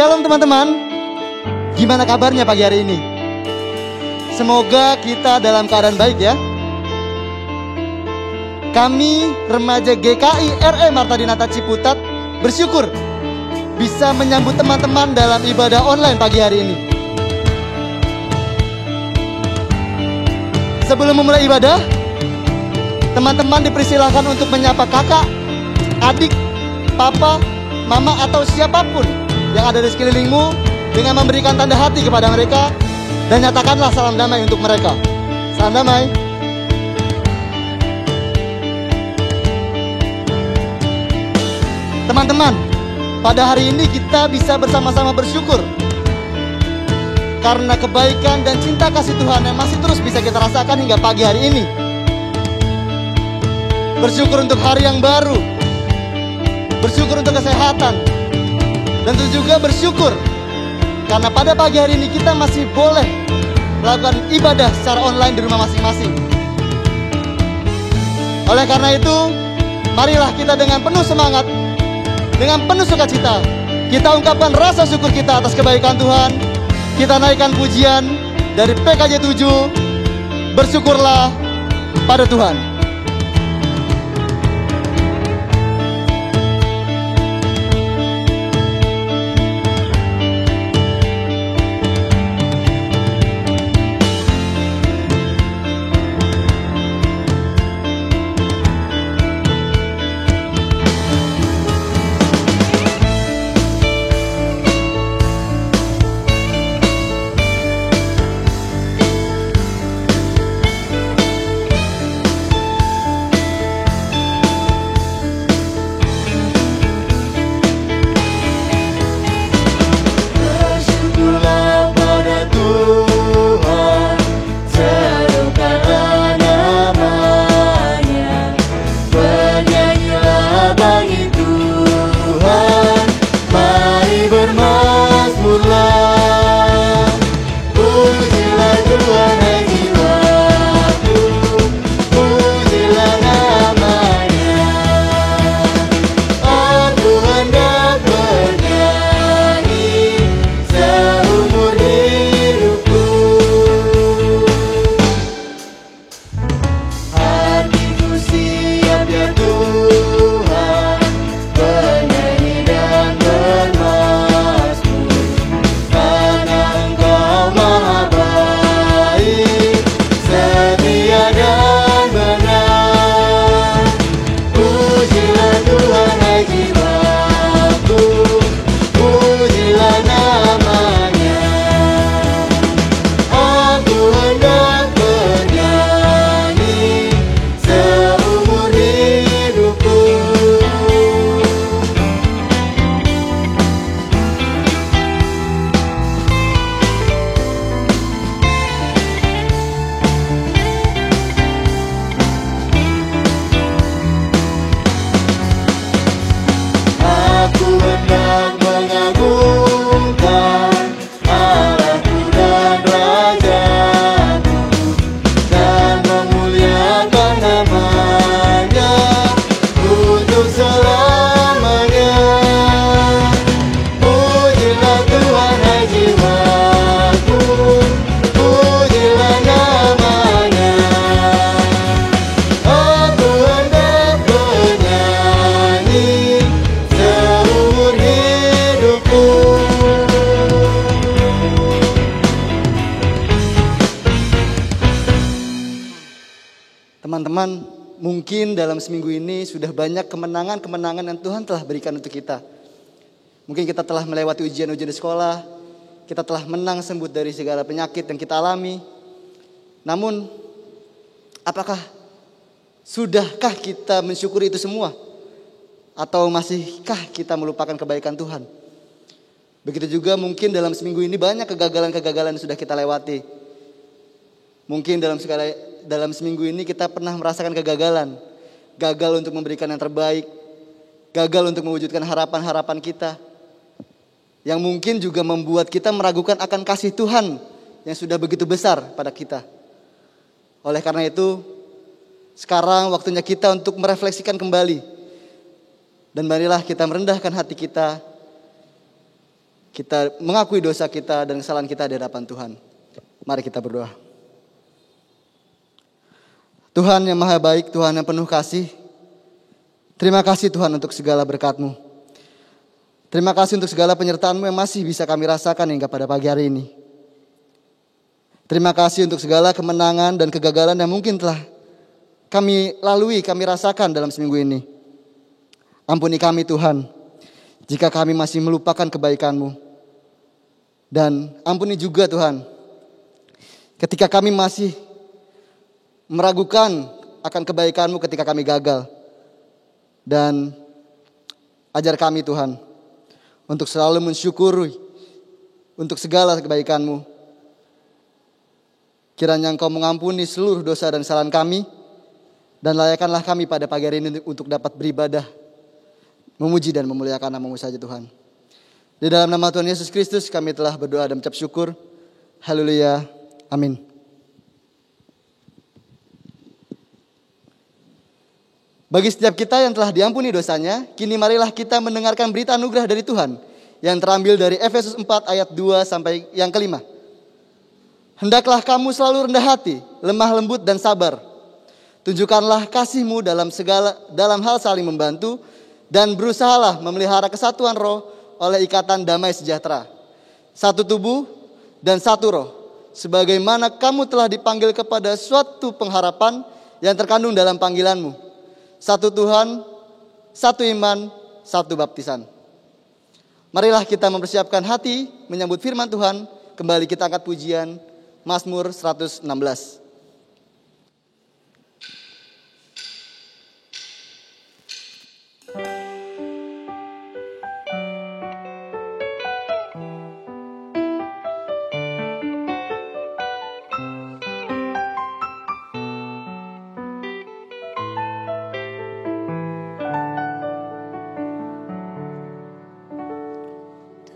Shalom teman-teman. Gimana kabarnya pagi hari ini? Semoga kita dalam keadaan baik ya. Kami remaja GKI RE Marta Dinata Ciputat bersyukur bisa menyambut teman-teman dalam ibadah online pagi hari ini. Sebelum memulai ibadah, teman-teman dipersilahkan untuk menyapa kakak, adik, papa, mama atau siapapun yang ada di sekelilingmu dengan memberikan tanda hati kepada mereka dan nyatakanlah salam damai untuk mereka. Salam damai. Teman-teman, pada hari ini kita bisa bersama-sama bersyukur karena kebaikan dan cinta kasih Tuhan yang masih terus bisa kita rasakan hingga pagi hari ini. Bersyukur untuk hari yang baru, bersyukur untuk kesehatan, dan juga bersyukur karena pada pagi hari ini kita masih boleh melakukan ibadah secara online di rumah masing-masing. Oleh karena itu, marilah kita dengan penuh semangat, dengan penuh sukacita, kita ungkapkan rasa syukur kita atas kebaikan Tuhan. Kita naikkan pujian dari PKJ 7, bersyukurlah pada Tuhan. Teman-teman, mungkin dalam seminggu ini sudah banyak kemenangan-kemenangan yang Tuhan telah berikan untuk kita. Mungkin kita telah melewati ujian-ujian di sekolah, kita telah menang sembuh dari segala penyakit yang kita alami. Namun, apakah sudahkah kita mensyukuri itu semua? Atau masihkah kita melupakan kebaikan Tuhan? Begitu juga mungkin dalam seminggu ini banyak kegagalan-kegagalan yang sudah kita lewati. Mungkin dalam seminggu ini kita pernah merasakan kegagalan. Gagal untuk memberikan yang terbaik. Gagal untuk mewujudkan harapan-harapan kita. Yang mungkin juga membuat kita meragukan akan kasih Tuhan yang sudah begitu besar pada kita. Oleh karena itu, sekarang waktunya kita untuk merefleksikan kembali. Dan marilah kita merendahkan hati kita Kita mengakui dosa kita dan kesalahan kita di hadapan Tuhan. Mari kita berdoa. Tuhan yang maha baik, Tuhan yang penuh kasih. Terima kasih Tuhan untuk segala berkat-Mu. Terima kasih untuk segala penyertaan-Mu yang masih bisa kami rasakan hingga pada pagi hari ini. Terima kasih untuk segala kemenangan dan kegagalan yang mungkin telah kami lalui, kami rasakan dalam seminggu ini. Ampuni kami Tuhan, jika kami masih melupakan kebaikan-Mu. Dan ampuni juga Tuhan, ketika kami masih meragukan akan kebaikan-Mu ketika kami gagal. Dan ajar kami Tuhan, untuk selalu mensyukuri untuk segala kebaikan-Mu. Kiranya Engkau mengampuni seluruh dosa dan kesalahan kami. Dan layakkanlah kami pada pagi hari ini untuk dapat beribadah, memuji dan memuliakan nama-Mu saja Tuhan. Di dalam nama Tuhan Yesus Kristus kami telah berdoa dan mengucap syukur. Haleluya. Amin. Bagi setiap kita yang telah diampuni dosanya, kini marilah kita mendengarkan berita anugerah dari Tuhan yang terambil dari Efesus 4 ayat 2 sampai yang kelima. Hendaklah kamu selalu rendah hati, lemah lembut dan sabar. Tunjukkanlah kasih-Mu dalam hal saling membantu dan berusahalah memelihara kesatuan roh oleh ikatan damai sejahtera. Satu tubuh dan satu roh. Sebagaimana kamu telah dipanggil kepada suatu pengharapan yang terkandung dalam panggilan-Mu. Satu Tuhan, satu iman, satu baptisan. Marilah kita mempersiapkan hati menyambut firman Tuhan. Kembali kita angkat pujian Mazmur 116.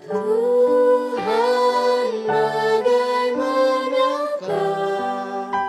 Tuhan, bagaimanakah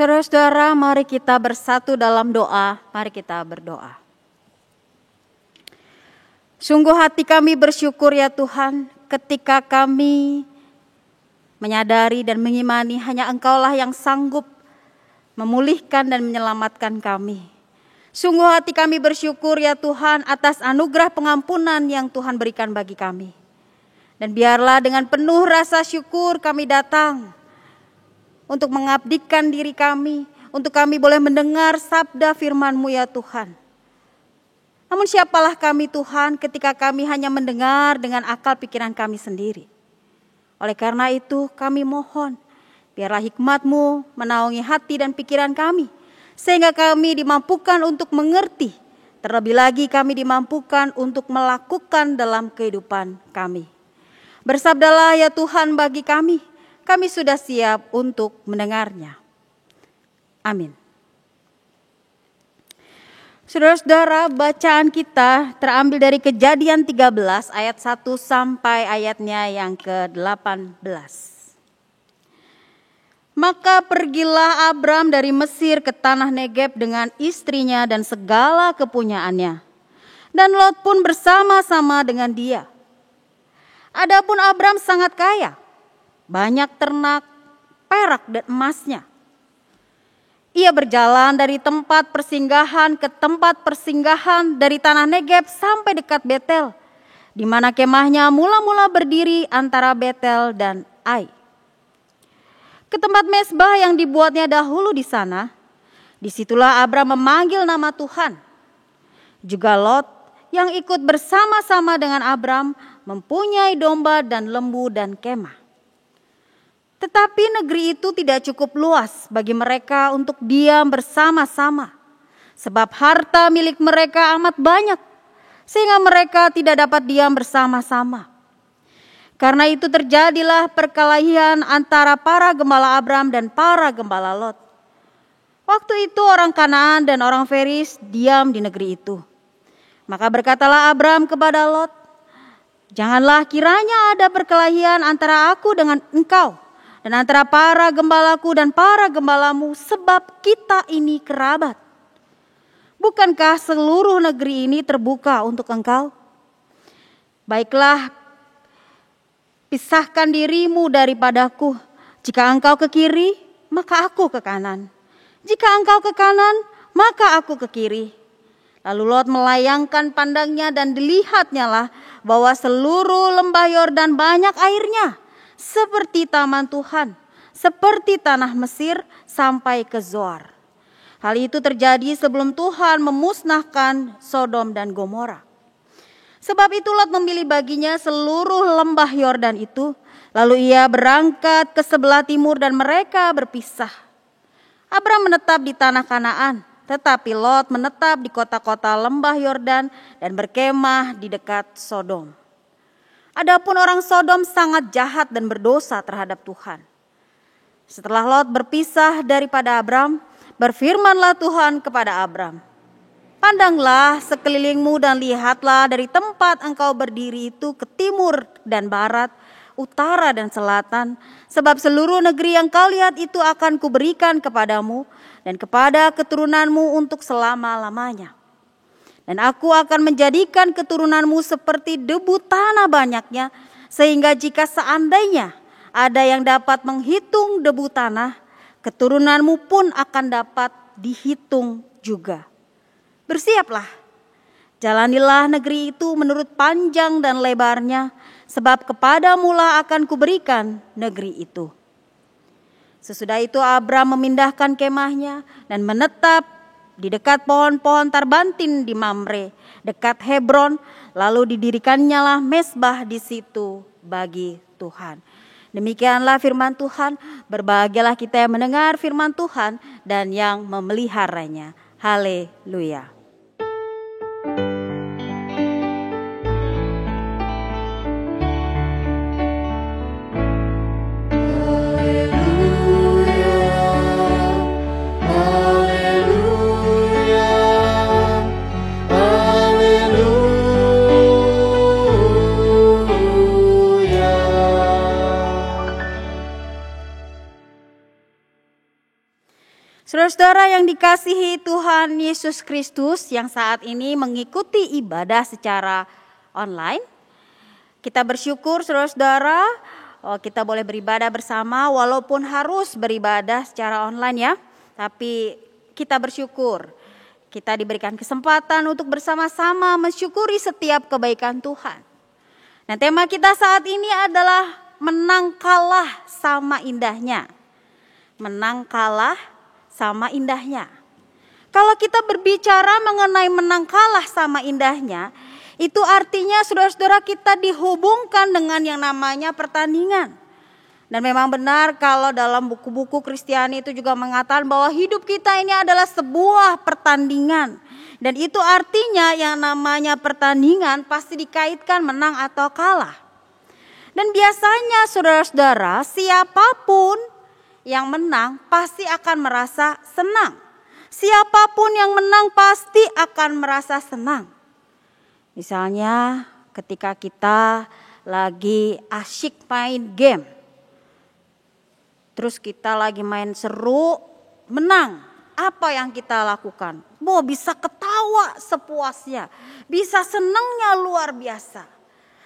Saudara-saudara, mari kita bersatu dalam doa, mari kita berdoa. Sungguh hati kami bersyukur ya Tuhan, ketika kami menyadari dan mengimani hanya Engkaulah yang sanggup memulihkan dan menyelamatkan kami. Sungguh hati kami bersyukur ya Tuhan atas anugerah pengampunan yang Tuhan berikan bagi kami. Dan biarlah dengan penuh rasa syukur kami datang untuk mengabdikan diri kami, untuk kami boleh mendengar sabda firman-Mu ya Tuhan. Namun siapalah kami Tuhan ketika kami hanya mendengar dengan akal pikiran kami sendiri. Oleh karena itu kami mohon, biarlah hikmat-Mu menaungi hati dan pikiran kami, sehingga kami dimampukan untuk mengerti, terlebih lagi kami dimampukan untuk melakukan dalam kehidupan kami. Bersabdalah ya Tuhan bagi kami sudah siap untuk mendengarnya. Amin. Saudara-saudara, bacaan kita terambil dari Kejadian 13 ayat 1 sampai ayatnya yang ke-18. Maka pergilah Abram dari Mesir ke tanah Negeb dengan istrinya dan segala kepunyaannya. Dan Lot pun bersama-sama dengan dia. Adapun Abram sangat kaya, banyak ternak, perak dan emasnya. Ia berjalan dari tempat persinggahan ke tempat persinggahan dari tanah Negeb sampai dekat Betel, di mana kemahnya mula-mula berdiri antara Betel dan Ai. Ke tempat mezbah yang dibuatnya dahulu di sana, disitulah Abram memanggil nama Tuhan. Juga Lot yang ikut bersama-sama dengan Abram mempunyai domba dan lembu dan kemah. Tetapi negeri itu tidak cukup luas bagi mereka untuk diam bersama-sama, sebab harta milik mereka amat banyak, sehingga mereka tidak dapat diam bersama-sama. Karena itu terjadilah perkelahian antara para gembala Abram dan para gembala Lot. Waktu itu orang Kanaan dan orang Feris diam di negeri itu. Maka berkatalah Abram kepada Lot, "Janganlah kiranya ada perkelahian antara aku dengan engkau dan antara para gembalaku dan para gembalamu, sebab kita ini kerabat. Bukankah seluruh negeri ini terbuka untuk engkau? Baiklah, pisahkan dirimu daripadaku. Jika engkau ke kiri, maka aku ke kanan. Jika engkau ke kanan, maka aku ke kiri." Lalu Lot melayangkan pandangnya dan dilihatnya lah bahwa seluruh lembah Yordan banyak airnya, seperti taman Tuhan, seperti tanah Mesir sampai ke Zoar. Hal itu terjadi sebelum Tuhan memusnahkan Sodom dan Gomora. Sebab itu Lot memilih baginya seluruh lembah Yordan itu, lalu ia berangkat ke sebelah timur dan mereka berpisah. Abram menetap di tanah Kanaan, tetapi Lot menetap di kota-kota lembah Yordan dan berkemah di dekat Sodom. Adapun orang Sodom sangat jahat dan berdosa terhadap Tuhan. Setelah Lot berpisah daripada Abram, berfirmanlah Tuhan kepada Abram, "Pandanglah sekelilingmu dan lihatlah dari tempat engkau berdiri itu ke timur dan barat, utara dan selatan, sebab seluruh negeri yang kau lihat itu akan kuberikan kepadamu dan kepada keturunanmu untuk selama-lamanya. Dan aku akan menjadikan keturunanmu seperti debu tanah banyaknya, sehingga jika seandainya ada yang dapat menghitung debu tanah, keturunanmu pun akan dapat dihitung juga. Bersiaplah, jalanilah negeri itu menurut panjang dan lebarnya, sebab kepadamu lah akan kuberikan negeri itu." Sesudah itu Abram memindahkan kemahnya dan menetap di dekat pohon-pohon tarbantin di Mamre, dekat Hebron, lalu didirikannya lah mezbah di situ bagi Tuhan. Demikianlah firman Tuhan. Berbahagialah kita yang mendengar firman Tuhan dan yang memeliharanya. Haleluya. Saudara-saudara yang dikasihi Tuhan Yesus Kristus yang saat ini mengikuti ibadah secara online, kita bersyukur saudara-saudara, kita boleh beribadah bersama walaupun harus beribadah secara online ya. Tapi kita bersyukur, kita diberikan kesempatan untuk bersama-sama mensyukuri setiap kebaikan Tuhan. Dan tema kita saat ini adalah menang kalah sama indahnya. Menang kalah sama indahnya. Kalau kita berbicara mengenai menang kalah sama indahnya, itu artinya saudara-saudara kita dihubungkan dengan yang namanya pertandingan. Dan memang benar kalau dalam buku-buku Kristiani itu juga mengatakan bahwa hidup kita ini adalah sebuah pertandingan. Dan itu artinya yang namanya pertandingan pasti dikaitkan menang atau kalah. Dan biasanya saudara-saudara siapapun yang menang pasti akan merasa senang. Siapapun yang menang pasti akan merasa senang. Misalnya ketika kita lagi asyik main game. Terus kita lagi main seru, menang. Apa yang kita lakukan? Bisa ketawa sepuasnya. Bisa senangnya luar biasa.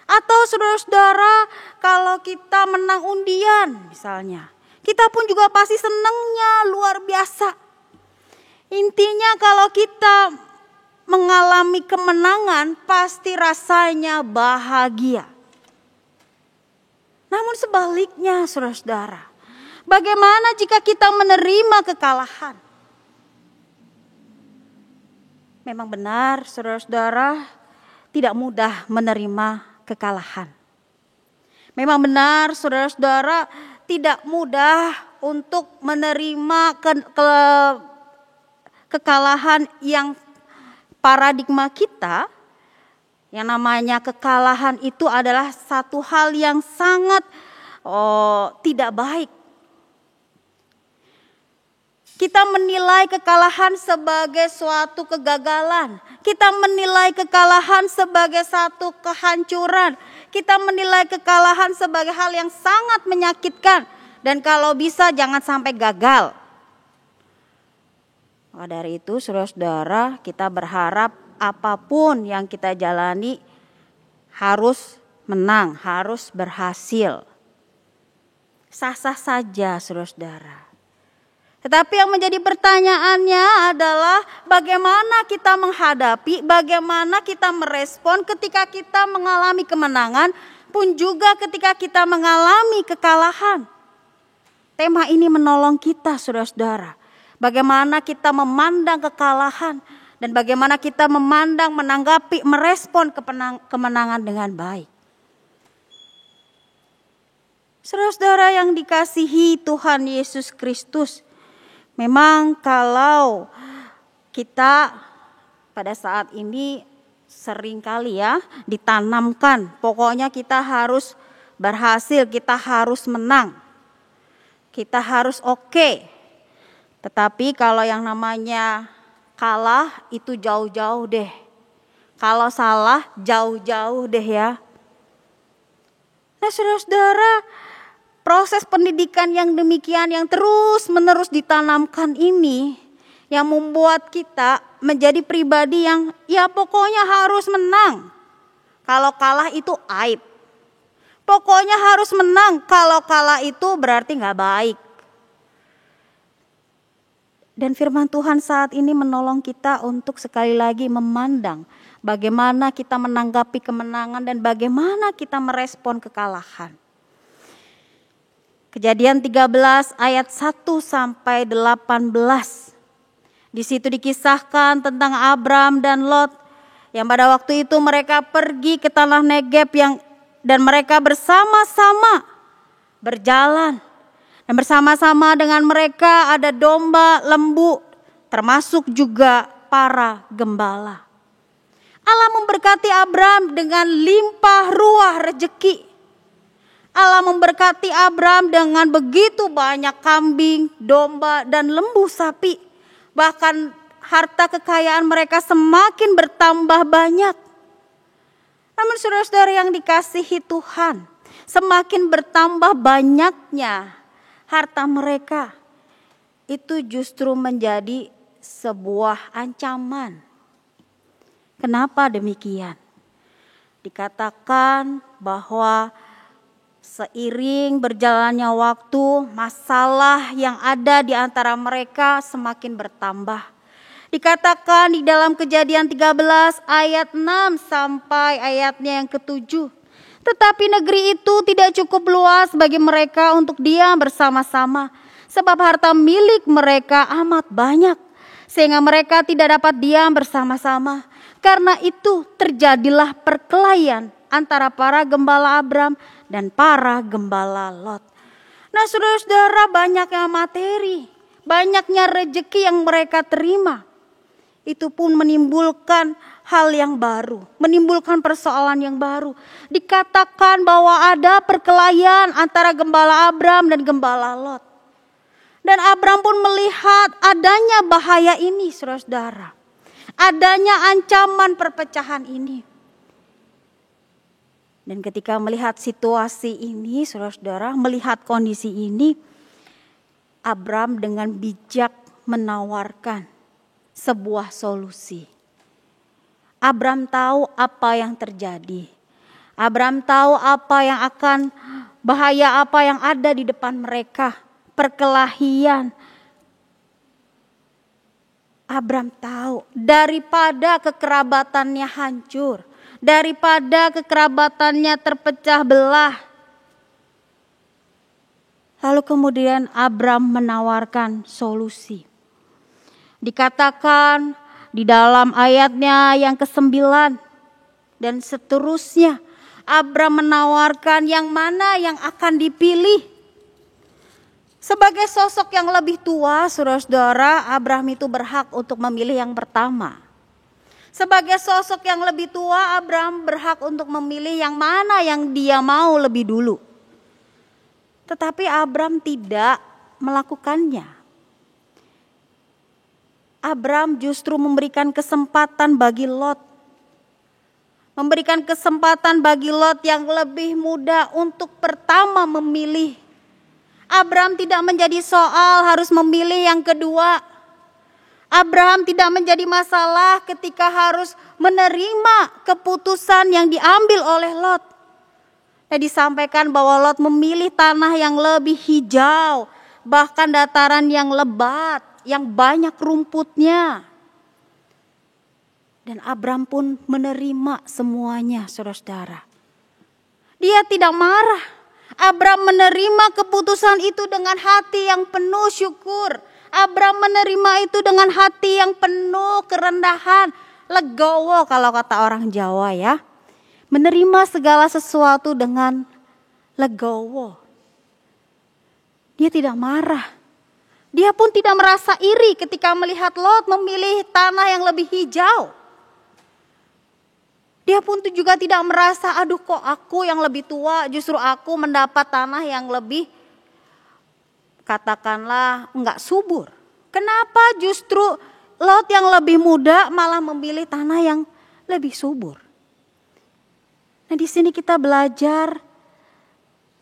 Atau saudara-saudara kalau kita menang undian misalnya. Kita pun juga pasti senangnya luar biasa. Intinya kalau kita mengalami kemenangan pasti rasanya bahagia. Namun sebaliknya saudara-saudara, bagaimana jika kita menerima kekalahan? Memang benar saudara-saudara tidak mudah menerima kekalahan. Memang benar saudara-saudara tidak mudah untuk menerima kekalahan yang paradigma kita. Yang namanya kekalahan itu adalah satu hal yang sangat tidak baik. Kita menilai kekalahan sebagai suatu kegagalan. Kita menilai kekalahan sebagai satu kehancuran. Kita menilai kekalahan sebagai hal yang sangat menyakitkan. Dan kalau bisa jangan sampai gagal. Maka dari itu saudara-saudara kita berharap apapun yang kita jalani harus menang, harus berhasil. Sah-sah saja saudara-saudara. Tetapi yang menjadi pertanyaannya adalah bagaimana kita menghadapi, bagaimana kita merespon ketika kita mengalami kemenangan pun juga ketika kita mengalami kekalahan. Tema ini menolong kita saudara-saudara. Bagaimana kita memandang kekalahan dan bagaimana kita memandang, menanggapi, merespon kemenangan dengan baik. Saudara-saudara yang dikasihi Tuhan Yesus Kristus. Memang kalau kita pada saat ini seringkali ya ditanamkan, pokoknya kita harus berhasil, kita harus menang, kita harus oke. Tetapi kalau yang namanya kalah itu jauh-jauh deh. Kalau salah jauh-jauh deh ya. Nah saudara-saudara, proses pendidikan yang demikian yang terus-menerus ditanamkan ini yang membuat kita menjadi pribadi yang ya pokoknya harus menang. Kalau kalah itu aib. Pokoknya harus menang, kalau kalah itu berarti gak baik. Dan firman Tuhan saat ini menolong kita untuk sekali lagi memandang bagaimana kita menanggapi kemenangan dan bagaimana kita merespon kekalahan. Kejadian 13 ayat 1 sampai 18. Di situ dikisahkan tentang Abram dan Lot yang pada waktu itu mereka pergi ke tanah Negeb dan mereka bersama-sama berjalan. Dan bersama-sama dengan mereka ada domba, lembu, termasuk juga para gembala. Allah memberkati Abram dengan limpah ruah rejeki. Allah memberkati Abram dengan begitu banyak kambing, domba, dan lembu sapi. Bahkan harta kekayaan mereka semakin bertambah banyak. Namun saudara-saudara yang dikasihi Tuhan, semakin bertambah banyaknya harta mereka. itu justru menjadi sebuah ancaman. Kenapa demikian? Dikatakan bahwa seiring berjalannya waktu, masalah yang ada di antara mereka semakin bertambah. Dikatakan di dalam Kejadian 13 ayat 6 sampai ayatnya yang ke-7. Tetapi negeri itu tidak cukup luas bagi mereka untuk diam bersama-sama, sebab harta milik mereka amat banyak, sehingga mereka tidak dapat diam bersama-sama. Karena itu terjadilah perkelahian antara para gembala Abram dan para gembala Lot. Nah, saudara-saudara, banyaknya materi, banyaknya rejeki yang mereka terima, itu pun menimbulkan hal yang baru, menimbulkan persoalan yang baru. Dikatakan bahwa ada perkelahian antara gembala Abram dan gembala Lot. Dan Abram pun melihat adanya bahaya ini, saudara-saudara. Adanya ancaman perpecahan ini. Dan ketika melihat situasi ini, saudara-saudara, melihat kondisi ini, Abram dengan bijak menawarkan sebuah solusi. Abram tahu apa yang terjadi. Abram tahu apa yang akan, bahaya apa yang ada di depan mereka. Perkelahian. Abram tahu daripada kekerabatannya hancur, daripada kekerabatannya terpecah belah. Lalu kemudian Abram menawarkan solusi. Dikatakan di dalam ayatnya yang ke-9 dan seterusnya, Abram menawarkan yang mana yang akan dipilih. Sebagai sosok yang lebih tua, saudara-saudara, Abram itu berhak untuk memilih yang pertama. Sebagai sosok yang lebih tua, Abram berhak untuk memilih yang mana yang dia mau lebih dulu. Tetapi Abram tidak melakukannya. Abram justru memberikan kesempatan bagi Lot. Memberikan kesempatan bagi Lot yang lebih muda untuk pertama memilih. Abram tidak menjadi soal harus memilih yang kedua. Abraham tidak menjadi masalah ketika harus menerima keputusan yang diambil oleh Lot. Dan disampaikan bahwa Lot memilih tanah yang lebih hijau, bahkan dataran yang lebat, yang banyak rumputnya. Dan Abram pun menerima semuanya, saudara-saudara. Dia tidak marah. Abram menerima keputusan itu dengan hati yang penuh syukur. Abram menerima itu dengan hati yang penuh kerendahan. Legowo kalau kata orang Jawa ya. Menerima segala sesuatu dengan legowo. Dia tidak marah. Dia pun tidak merasa iri ketika melihat Lot memilih tanah yang lebih hijau. Dia pun juga tidak merasa, aduh kok aku yang lebih tua, justru aku mendapat tanah yang lebih, katakanlah enggak subur. Kenapa justru Lot yang lebih muda malah memilih tanah yang lebih subur? Nah, di sini kita belajar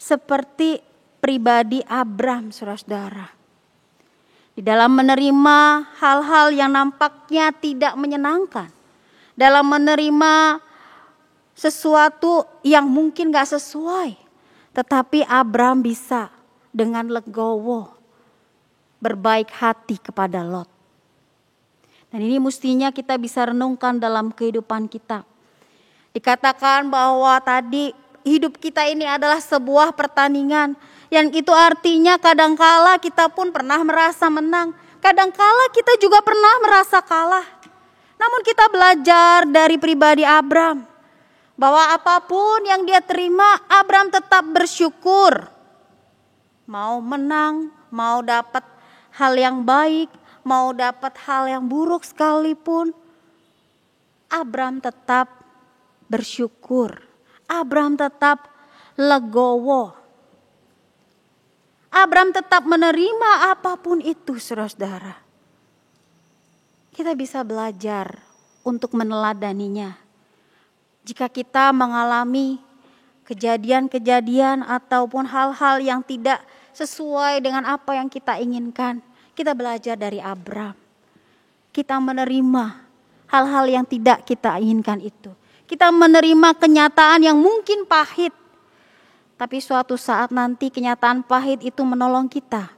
seperti pribadi Abram, saudara-saudara. Di dalam menerima hal-hal yang nampaknya tidak menyenangkan. Dalam menerima sesuatu yang mungkin gak sesuai. Tetapi Abram bisa dengan legowo berbaik hati kepada Lot. Dan ini mestinya kita bisa renungkan dalam kehidupan kita. Dikatakan bahwa tadi hidup kita ini adalah sebuah pertandingan. Yang itu artinya kadangkala kita pun pernah merasa menang. Kadangkala kita juga pernah merasa kalah. Namun kita belajar dari pribadi Abram. Bahwa apapun yang dia terima, Abram tetap bersyukur. Mau menang, mau dapat hal yang baik, mau dapat hal yang buruk sekalipun, Abram tetap bersyukur. Abram tetap legowo. Abram tetap menerima apapun itu, saudara-saudara. Kita bisa belajar untuk meneladaninya. Jika kita mengalami kejadian-kejadian ataupun hal-hal yang tidak sesuai dengan apa yang kita inginkan, kita belajar dari Abram. Kita menerima hal-hal yang tidak kita inginkan itu. Kita menerima kenyataan yang mungkin pahit. Tapi suatu saat nanti kenyataan pahit itu menolong kita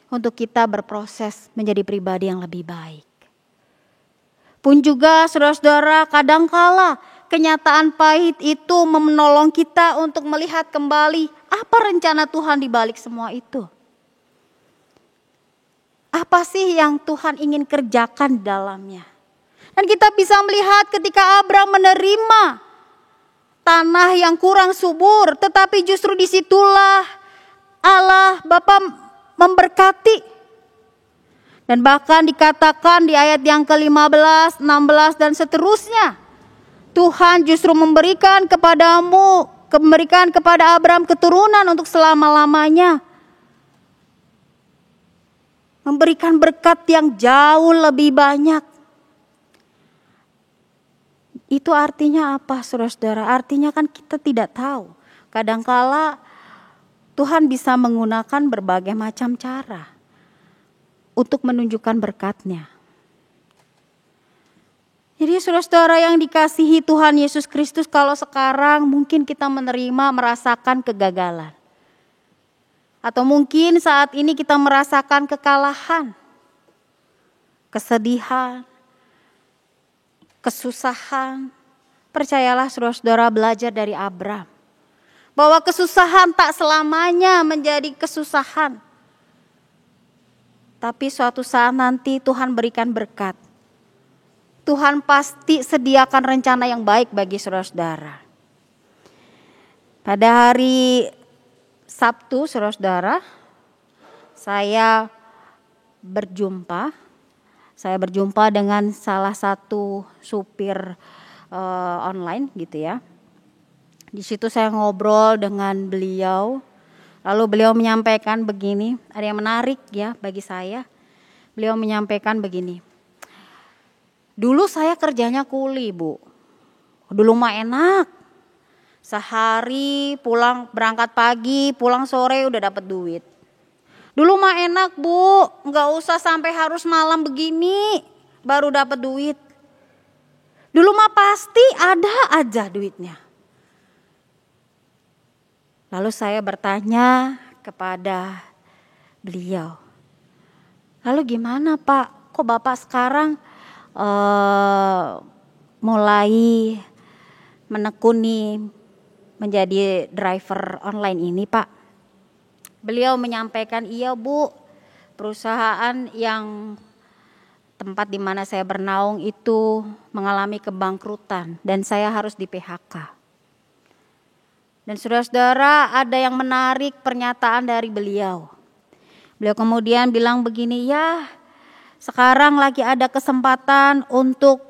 untuk kita berproses menjadi pribadi yang lebih baik. Pun juga saudara-saudara, kadangkala kenyataan pahit itu menolong kita untuk melihat kembali apa rencana Tuhan di balik semua itu. Apa sih yang Tuhan ingin kerjakan di dalamnya? Dan kita bisa melihat ketika Abram menerima tanah yang kurang subur, tetapi justru disitulah Allah Bapa memberkati. Dan bahkan dikatakan di ayat yang ke-15, 16 dan seterusnya, Tuhan justru memberikan kepada Abram keturunan untuk selama-lamanya. Memberikan berkat yang jauh lebih banyak. Itu artinya apa, saudara-saudara? Artinya kan kita tidak tahu. Kadangkala Tuhan bisa menggunakan berbagai macam cara untuk menunjukkan berkat-Nya. Jadi saudara-saudara yang dikasihi Tuhan Yesus Kristus, kalau sekarang mungkin kita merasakan kegagalan. Atau mungkin saat ini kita merasakan kekalahan, kesedihan, kesusahan. Percayalah saudara-saudara, belajar dari Abram. Bahwa kesusahan tak selamanya menjadi kesusahan. Tapi suatu saat nanti Tuhan berikan berkat. Tuhan pasti sediakan rencana yang baik bagi saudara-saudara. Pada hari Sabtu, saudara-saudara, saya berjumpa dengan salah satu supir online gitu ya. Di situ saya ngobrol dengan beliau, lalu beliau menyampaikan begini, ada yang menarik ya bagi saya. Beliau menyampaikan begini, dulu saya kerjanya kuli, Bu. Dulu mah enak. Sehari berangkat pagi, pulang sore udah dapat duit. Dulu mah enak, Bu, nggak usah sampai harus malam begini baru dapat duit. Dulu mah pasti ada aja duitnya. Lalu saya bertanya kepada beliau, lalu gimana Pak? Kok Bapak sekarang mulai menekuni menjadi driver online ini, Pak? Beliau menyampaikan, iya Bu, perusahaan yang tempat di mana saya bernaung itu mengalami kebangkrutan dan saya harus di PHK. Dan saudara-saudara, ada yang menarik pernyataan dari beliau. Beliau kemudian bilang begini, ya sekarang lagi ada kesempatan untuk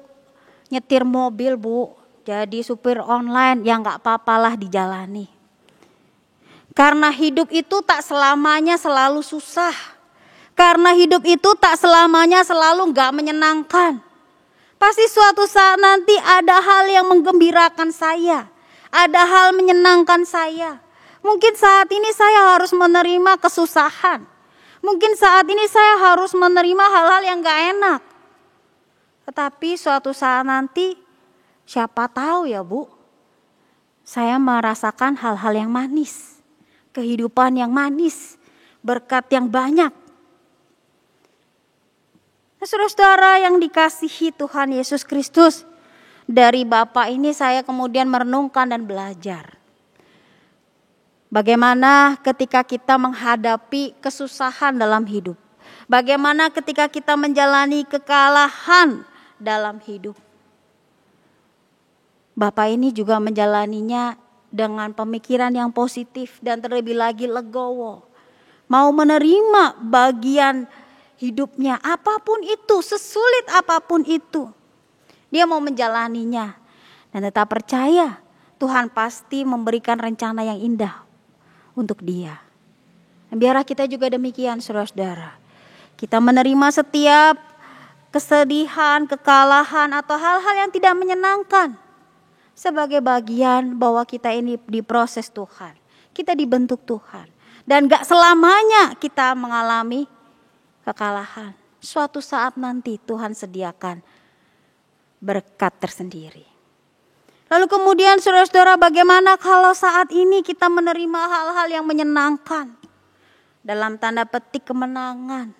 nyetir mobil, Bu. Jadi supir online, ya gak apa-apalah dijalani. Karena hidup itu tak selamanya selalu susah. Karena hidup itu tak selamanya selalu gak menyenangkan. Pasti suatu saat nanti ada hal yang menggembirakan saya. Ada hal menyenangkan saya. Mungkin saat ini saya harus menerima kesusahan. Mungkin saat ini saya harus menerima hal-hal yang gak enak. Tetapi suatu saat nanti, siapa tahu ya Bu, saya merasakan hal-hal yang manis. Kehidupan yang manis, berkat yang banyak. Nah, saudara-saudara yang dikasihi Tuhan Yesus Kristus, dari Bapak ini saya kemudian merenungkan dan belajar. Bagaimana ketika kita menghadapi kesusahan dalam hidup. Bagaimana ketika kita menjalani kekalahan dalam hidup. Bapak ini juga menjalaninya dengan pemikiran yang positif dan terlebih lagi legowo. Mau menerima bagian hidupnya apapun itu, sesulit apapun itu. Dia mau menjalaninya dan tetap percaya Tuhan pasti memberikan rencana yang indah untuk dia. Dan biarlah kita juga demikian saudara-saudara. Kita menerima setiap kesedihan, kekalahan atau hal-hal yang tidak menyenangkan sebagai bagian bahwa kita ini diproses Tuhan. Kita dibentuk Tuhan. Dan gak selamanya kita mengalami kekalahan. Suatu saat nanti Tuhan sediakan berkat tersendiri. Lalu kemudian saudara-saudara, bagaimana kalau saat ini kita menerima hal-hal yang menyenangkan? Dalam tanda petik kemenangan.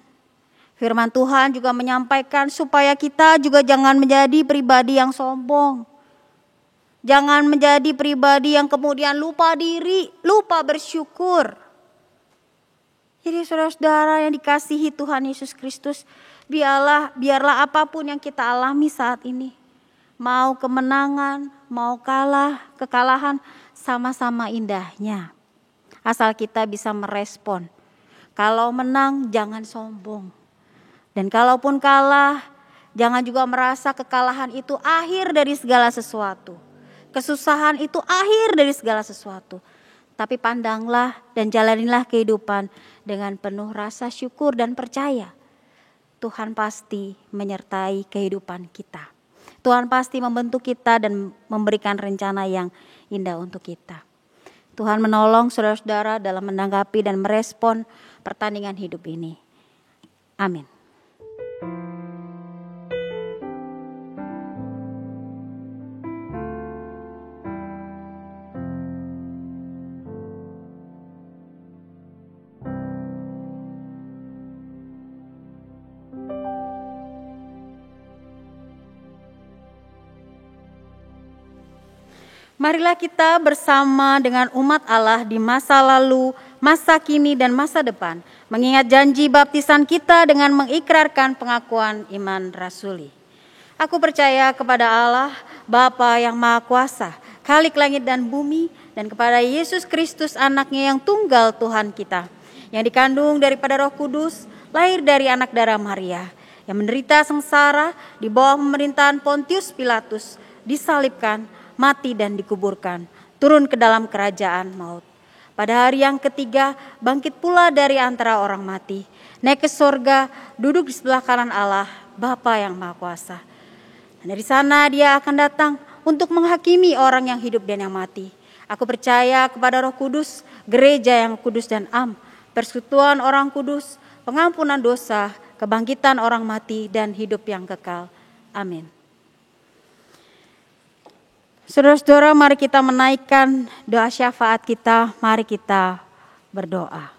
Firman Tuhan juga menyampaikan supaya kita juga jangan menjadi pribadi yang sombong. Jangan menjadi pribadi yang kemudian lupa diri, lupa bersyukur. Jadi saudara-saudara yang dikasihi Tuhan Yesus Kristus, biarlah apapun yang kita alami saat ini, mau kemenangan, mau kekalahan, sama-sama indahnya. Asal kita bisa merespon. Kalau menang jangan sombong. Dan kalaupun kalah, jangan juga merasa kekalahan itu akhir dari segala sesuatu. Kesusahan itu akhir dari segala sesuatu. Tapi pandanglah dan jalanilah kehidupan dengan penuh rasa syukur dan percaya. Tuhan pasti menyertai kehidupan kita. Tuhan pasti membentuk kita dan memberikan rencana yang indah untuk kita. Tuhan menolong saudara-saudara dalam menanggapi dan merespon pertandingan hidup ini. Amin. Marilah kita bersama dengan umat Allah di masa lalu, masa kini, dan masa depan, mengingat janji baptisan kita dengan mengikrarkan pengakuan iman rasuli. Aku percaya kepada Allah, Bapa yang Maha Kuasa, Khalik langit dan bumi, dan kepada Yesus Kristus anaknya yang tunggal Tuhan kita, yang dikandung daripada Roh Kudus, lahir dari anak darah Maria, yang menderita sengsara di bawah pemerintahan Pontius Pilatus, disalibkan, mati dan dikuburkan, turun ke dalam kerajaan maut. Pada hari yang ketiga, bangkit pula dari antara orang mati, naik ke sorga, duduk di sebelah kanan Allah, Bapa yang Maha Kuasa. Dan dari sana dia akan datang untuk menghakimi orang yang hidup dan yang mati. Aku percaya kepada Roh Kudus, gereja yang kudus dan am, persekutuan orang kudus, pengampunan dosa, kebangkitan orang mati, dan hidup yang kekal. Amin. Saudara-saudara, mari kita menaikkan doa syafaat kita, mari kita berdoa.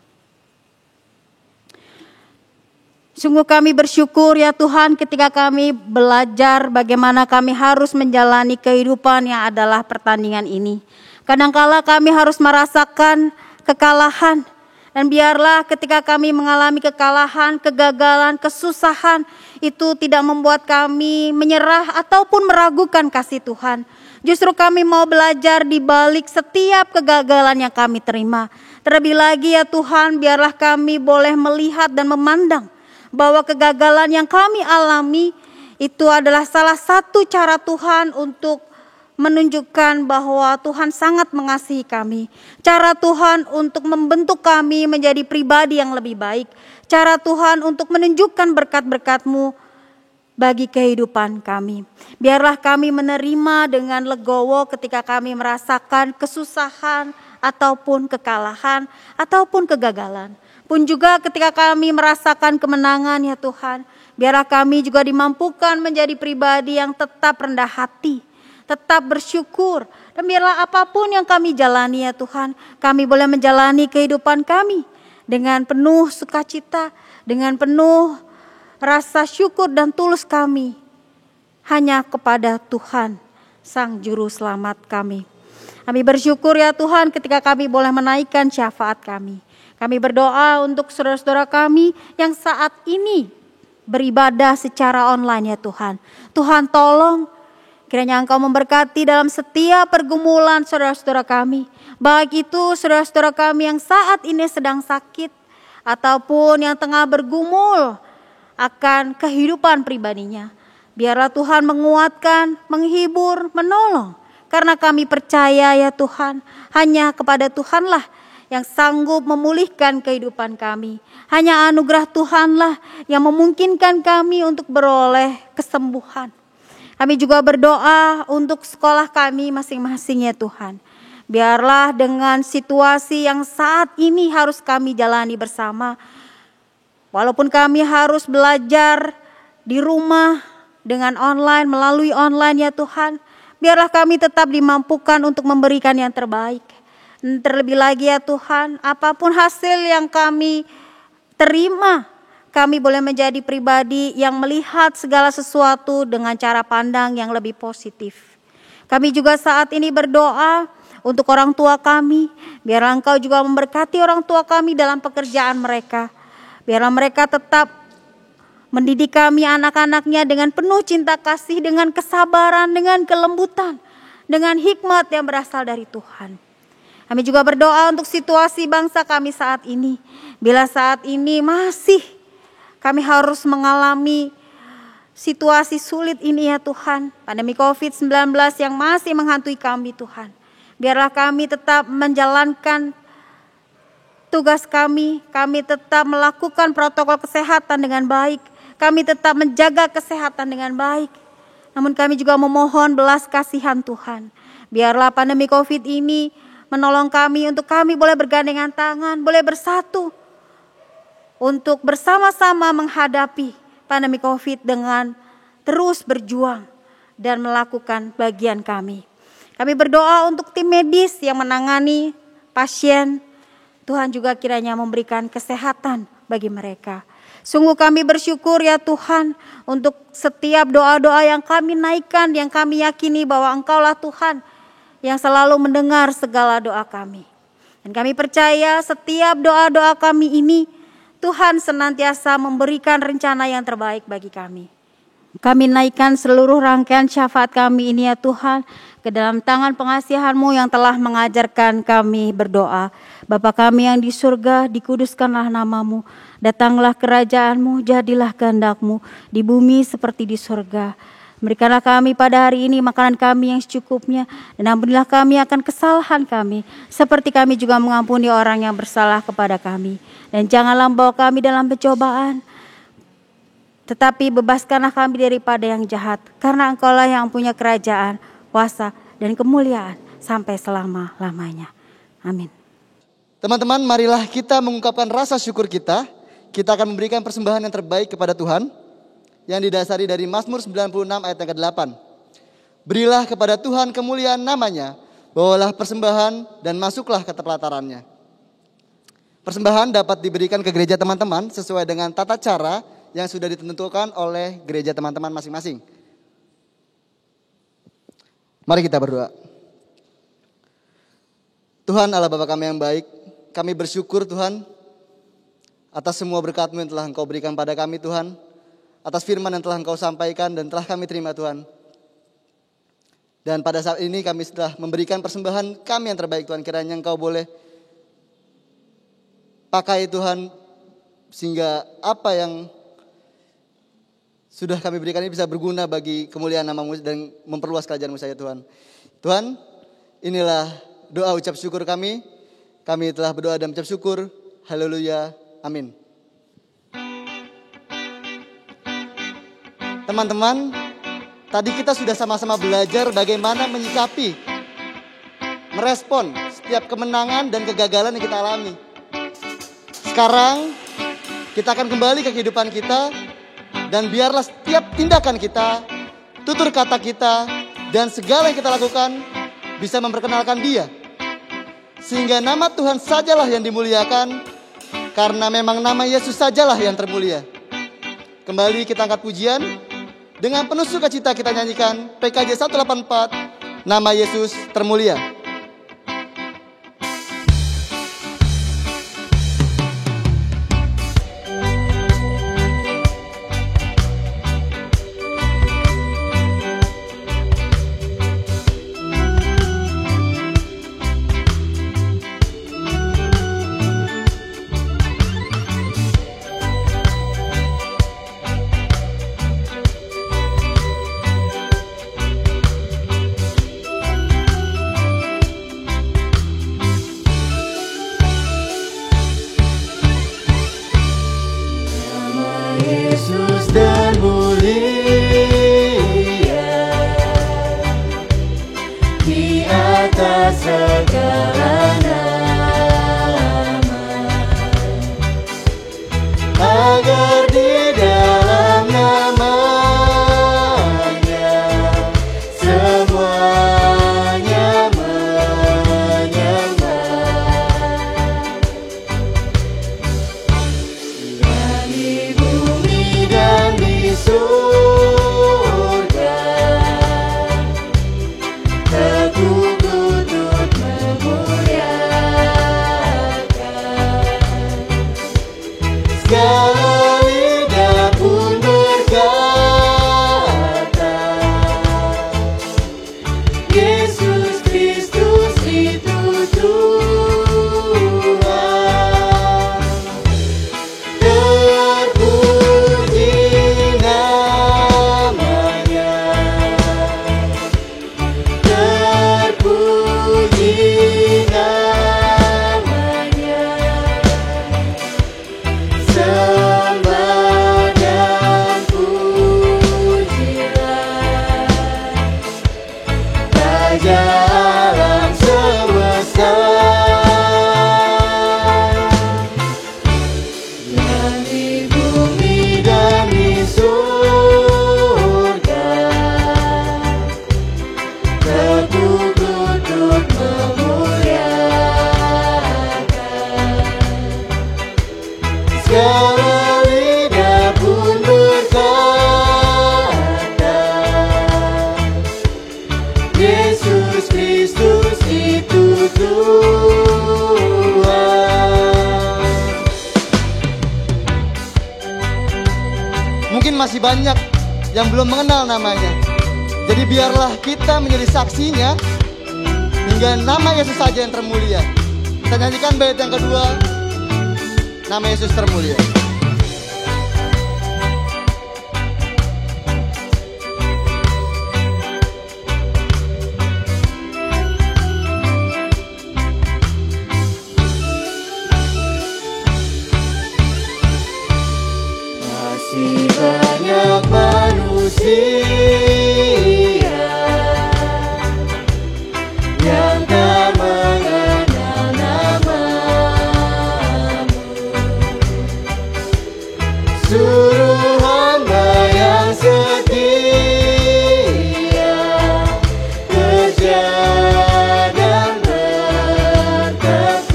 Sungguh kami bersyukur ya Tuhan ketika kami belajar bagaimana kami harus menjalani kehidupan yang adalah pertandingan ini. Kadangkala kami harus merasakan kekalahan, dan biarlah ketika kami mengalami kekalahan, kegagalan, kesusahan, itu tidak membuat kami menyerah ataupun meragukan kasih Tuhan. Justru kami mau belajar di balik setiap kegagalan yang kami terima. Terlebih lagi ya Tuhan, biarlah kami boleh melihat dan memandang bahwa kegagalan yang kami alami itu adalah salah satu cara Tuhan untuk menunjukkan bahwa Tuhan sangat mengasihi kami. Cara Tuhan untuk membentuk kami menjadi pribadi yang lebih baik. Cara Tuhan untuk menunjukkan berkat-berkat-Mu bagi kehidupan kami. Biarlah kami menerima dengan legowo ketika kami merasakan kesusahan ataupun kekalahan ataupun kegagalan. Pun juga ketika kami merasakan kemenangan ya Tuhan, biarlah kami juga dimampukan menjadi pribadi yang tetap rendah hati, tetap bersyukur. Dan biarlah apapun yang kami jalani ya Tuhan, kami boleh menjalani kehidupan kami dengan penuh sukacita, dengan penuh rasa syukur dan tulus kami hanya kepada Tuhan, Sang Juru Selamat kami. Kami bersyukur ya Tuhan ketika kami boleh menaikkan syafaat kami. Kami berdoa untuk saudara-saudara kami yang saat ini beribadah secara online ya Tuhan. Tuhan tolong kiranya Engkau memberkati dalam setiap pergumulan saudara-saudara kami. Baik itu saudara-saudara kami yang saat ini sedang sakit ataupun yang tengah bergumul akan kehidupan pribadinya. Biarlah Tuhan menguatkan, menghibur, menolong. Karena kami percaya ya Tuhan, hanya kepada Tuhanlah yang sanggup memulihkan kehidupan kami. Hanya anugerah Tuhanlah yang memungkinkan kami untuk beroleh kesembuhan. Kami juga berdoa untuk sekolah kami masing-masing ya Tuhan. Biarlah dengan situasi yang saat ini harus kami jalani bersama, Walaupun kami harus belajar di rumah dengan online, melalui online ya Tuhan, biarlah kami tetap dimampukan untuk memberikan yang terbaik. Terlebih lagi ya Tuhan, apapun hasil yang kami terima, kami boleh menjadi pribadi yang melihat segala sesuatu dengan cara pandang yang lebih positif. Kami juga saat ini berdoa untuk orang tua kami, biarlah Engkau juga memberkati orang tua kami dalam pekerjaan mereka. Biarlah mereka tetap mendidik kami anak-anaknya dengan penuh cinta kasih, dengan kesabaran, dengan kelembutan, dengan hikmat yang berasal dari Tuhan. Kami juga berdoa untuk situasi bangsa kami saat ini. Bila saat ini masih kami harus mengalami situasi sulit ini ya Tuhan. Pandemi COVID-19 yang masih menghantui kami Tuhan. Biarlah kami tetap menjalankan tugas kami tetap melakukan protokol kesehatan dengan baik. Kami tetap menjaga kesehatan dengan baik. Namun kami juga memohon belas kasihan Tuhan. Biarlah pandemi COVID ini menolong kami untuk kami boleh bergandengan tangan, boleh bersatu. Untuk bersama-sama menghadapi pandemi COVID dengan terus berjuang dan melakukan bagian kami. Kami berdoa untuk tim medis yang menangani pasien. Tuhan juga kiranya memberikan kesehatan bagi mereka. Sungguh kami bersyukur ya Tuhan untuk setiap doa-doa yang kami naikkan, yang kami yakini bahwa Engkaulah Tuhan yang selalu mendengar segala doa kami. Dan kami percaya setiap doa-doa kami ini Tuhan senantiasa memberikan rencana yang terbaik bagi kami. Kami naikkan seluruh rangkaian syafaat kami ini ya Tuhan ke dalam tangan pengasihan-Mu yang telah mengajarkan kami berdoa. Bapa kami yang di surga, dikuduskanlah nama-Mu. Datanglah kerajaan-Mu, jadilah kehendak-Mu di bumi seperti di surga. Berikanlah kami pada hari ini makanan kami yang secukupnya, dan ampunilah kami akan kesalahan kami, seperti kami juga mengampuni orang yang bersalah kepada kami. Dan janganlah membawa kami dalam pencobaan, tetapi bebaskanlah kami daripada yang jahat, karena Engkaulah yang punya kerajaan, kuasa, dan kemuliaan sampai selama-lamanya. Amin. Teman-teman, marilah kita mengungkapkan rasa syukur kita. Kita akan memberikan persembahan yang terbaik kepada Tuhan, yang didasari dari Mazmur 96 ayat yang ke-8. Berilah kepada Tuhan kemuliaan namanya, bawalah persembahan dan masuklah ke pelatarannya. Persembahan dapat diberikan ke gereja teman-teman sesuai dengan tata cara yang sudah ditentukan oleh gereja teman-teman masing-masing. Mari kita berdoa. Tuhan Allah Bapa kami yang baik, kami bersyukur Tuhan atas semua berkat-Mu yang telah Engkau berikan pada kami Tuhan, atas firman yang telah Engkau sampaikan dan telah kami terima Tuhan. Dan pada saat ini kami sudah memberikan persembahan kami yang terbaik Tuhan, kiranya Engkau boleh pakai Tuhan, sehingga apa yang sudah kami berikan ini bisa berguna bagi kemuliaan nama-Mu dan memperluas kerajaan-Mu saja Tuhan. Tuhan, inilah doa ucap syukur kami. Kami telah berdoa dan ucap syukur. Haleluya. Amin. Teman-teman, tadi kita sudah sama-sama belajar bagaimana menyikapi, merespon setiap kemenangan dan kegagalan yang kita alami. Sekarang kita akan kembali ke kehidupan kita, dan biarlah setiap tindakan kita, tutur kata kita, dan segala yang kita lakukan bisa memperkenalkan Dia. Sehingga nama Tuhan sajalah yang dimuliakan, karena memang nama Yesus sajalah yang termulia. Kembali kita angkat pujian, dengan penuh sukacita kita nyanyikan PKJ 184, nama Yesus termulia. Yesus termulia di atas segala nama. Mungkin masih banyak yang belum mengenal namanya. Jadi biarlah kita menjadi saksinya hingga nama Yesus saja yang termulia. Kita nyanyikan bait yang kedua, nama Yesus termulia. Masih banyak manusia yang tak mengenal namamu. Suruh hamba yang setia kerja dan bertekun.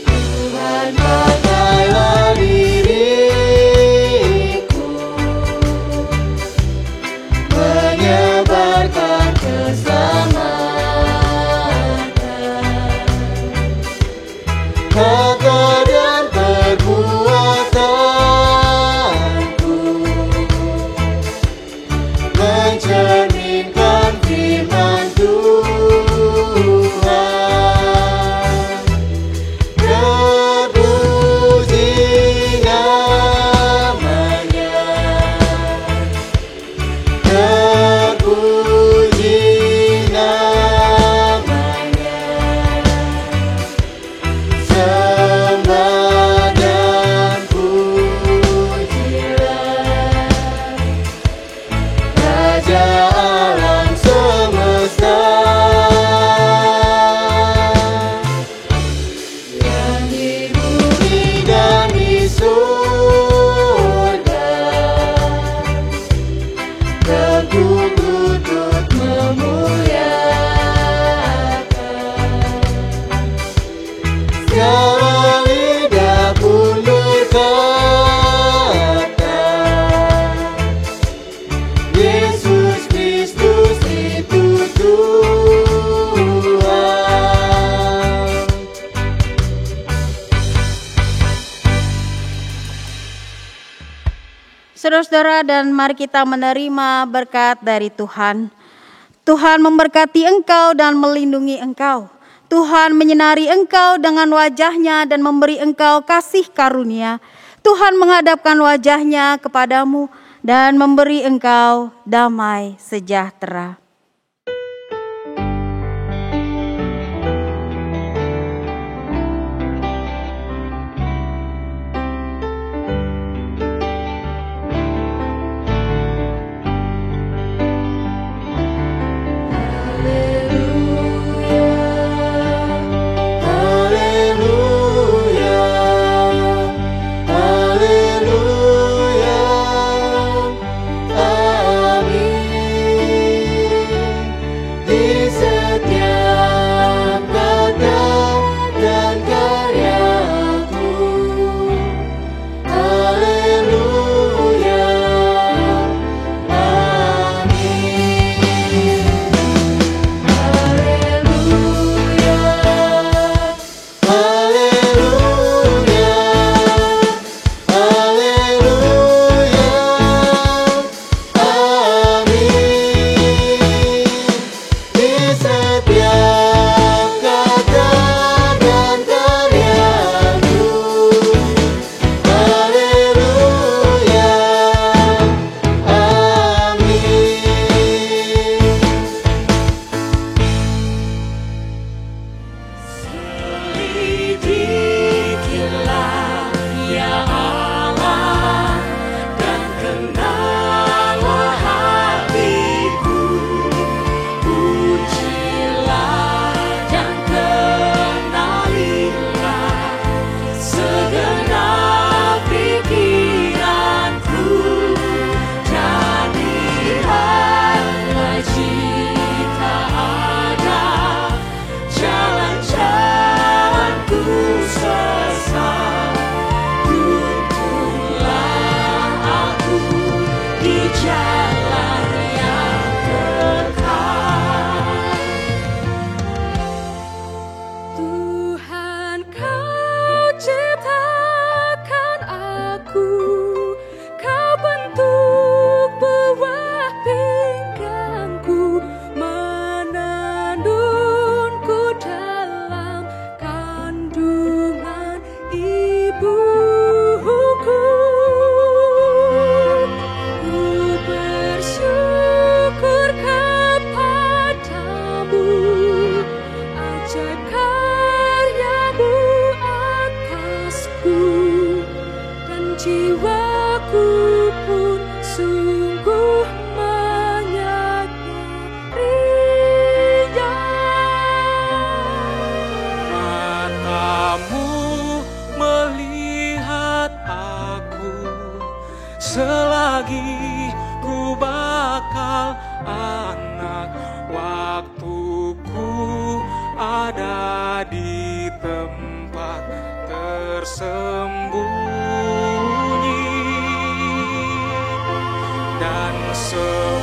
Tuhan pakailah diriku, menyebarkan keselamatan, kata dan perbuatanku mencerminkan firman Tuhan. Terpuji namanya, terpuji namanya. Sembah dan pujilah Raja alam semesta, yang di bumi dan di surga, teguk lutut memuliakan. Segala lidah pun berkata, Yesus Kristus itu Tuhan. Saudara-saudara, dan mari kita menerima berkat dari Tuhan. Tuhan memberkati engkau dan melindungi engkau. Tuhan menyinari engkau dengan wajah-Nya dan memberi engkau kasih karunia. Tuhan menghadapkan wajah-Nya kepadamu dan memberi engkau damai sejahtera. Haleluya, haleluya, amin. kuasa